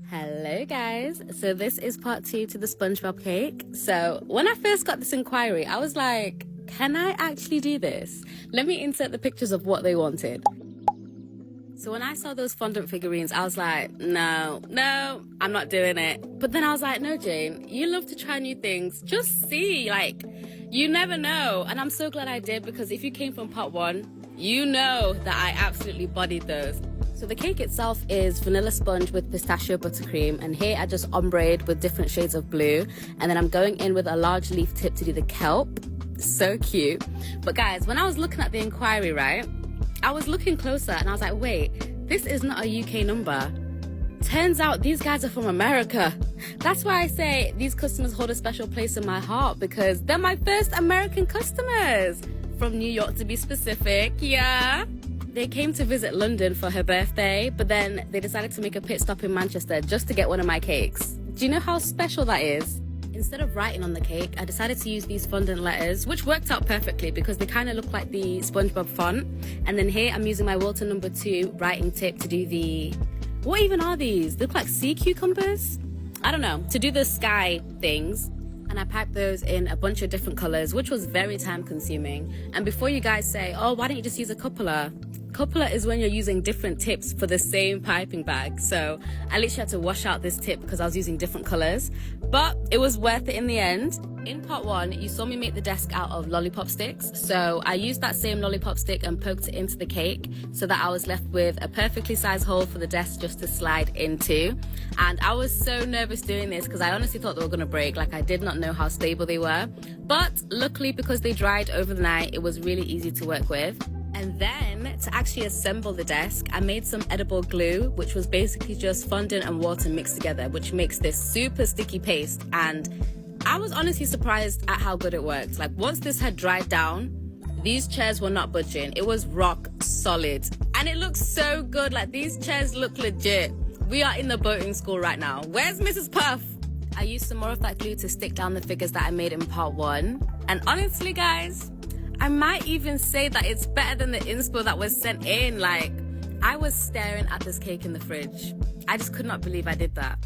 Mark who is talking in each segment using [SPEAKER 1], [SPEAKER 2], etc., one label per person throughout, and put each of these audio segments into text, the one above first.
[SPEAKER 1] Hello guys, so this is part 2 to the SpongeBob cake. So when I first got this inquiry, I was like, can I actually do this? Let me insert the pictures of what they wanted. So when I saw those fondant figurines, I was like, no, I'm not doing it. But then I was like, no, Jane, you love to try new things. Just see, like, you never know. And I'm so glad I did, because if you came from part 1, you know that I absolutely bodied those. So the cake itself is vanilla sponge with pistachio buttercream, and here I just ombré'd with different shades of blue, and then I'm going in with a large leaf tip to do the kelp. So cute. But guys, when I was looking at the inquiry, right, I was looking closer and I was like, wait, this is not a UK number. Turns out these guys are from America. That's why I say these customers hold a special place in my heart, because they're my first American customers. From New York to be specific, yeah. They came to visit London for her birthday, but then they decided to make a pit stop in Manchester just to get one of my cakes. Do you know how special that is? Instead of writing on the cake, I decided to use these fondant letters, which worked out perfectly because they kind of look like the SpongeBob font. And then here I'm using my Wilton number 2 writing tip to do the... What even are these? They look like sea cucumbers? I don't know. To do the sky things. And I piped those in a bunch of different colors, which was very time consuming. And before you guys say, oh, why don't you just use a cupola? Cupola is when you're using different tips for the same piping bag. So I literally had to wash out this tip because I was using different colors, but it was worth it in the end. In part 1, you saw me make the desk out of lollipop sticks. So I used that same lollipop stick and poked it into the cake so that I was left with a perfectly sized hole for the desk just to slide into. And I was so nervous doing this because I honestly thought they were gonna break. Like, I did not know how stable they were. But luckily, because they dried over the night, it was really easy to work with. And then, to actually assemble the desk, I made some edible glue, which was basically just fondant and water mixed together, which makes this super sticky paste. And I was honestly surprised at how good it worked. Like, once this had dried down, these chairs were not budging. It was rock solid. And it looks so good. Like, these chairs look legit. We are in the boating school right now. Where's Mrs. Puff? I used some more of that glue to stick down the figures that I made in part 1. And honestly, guys, I might even say that it's better than the inspo that was sent in. Like, I was staring at this cake in the fridge. I just could not believe I did that.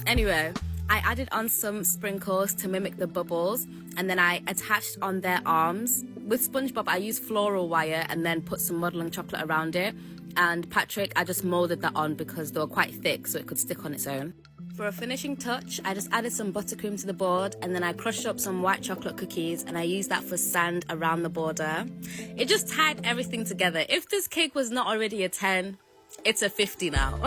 [SPEAKER 1] Anyway, I added on some sprinkles to mimic the bubbles, and then I attached on their arms. With SpongeBob, I used floral wire and then put some modeling chocolate around it. And Patrick, I just molded that on because they were quite thick so it could stick on its own. For a finishing touch, I just added some buttercream to the board, and then I crushed up some white chocolate cookies and I used that for sand around the border. It just tied everything together. If this cake was not already a 10, it's a 50 now.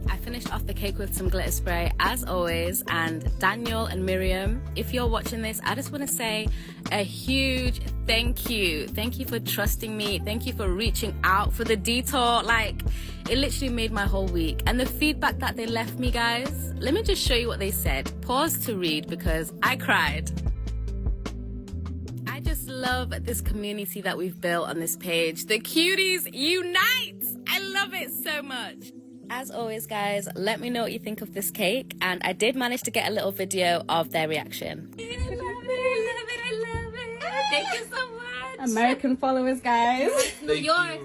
[SPEAKER 1] I finished off the cake with some glitter spray as always, and Daniel and Miriam, if you're watching this, I just want to say a huge thank you. Thank you for trusting me. Thank you for reaching out for the detour. Like, it literally made my whole week. And the feedback that they left me, guys, let me just show you what they said. Pause to read because I cried. I just love this community that we've built on this page. The cuties unite! I love it so much. As always, guys, let me know what you think of this cake, and I did manage to get a little video of their reaction. I love it. Thank you so much.
[SPEAKER 2] American followers, guys.
[SPEAKER 1] New York.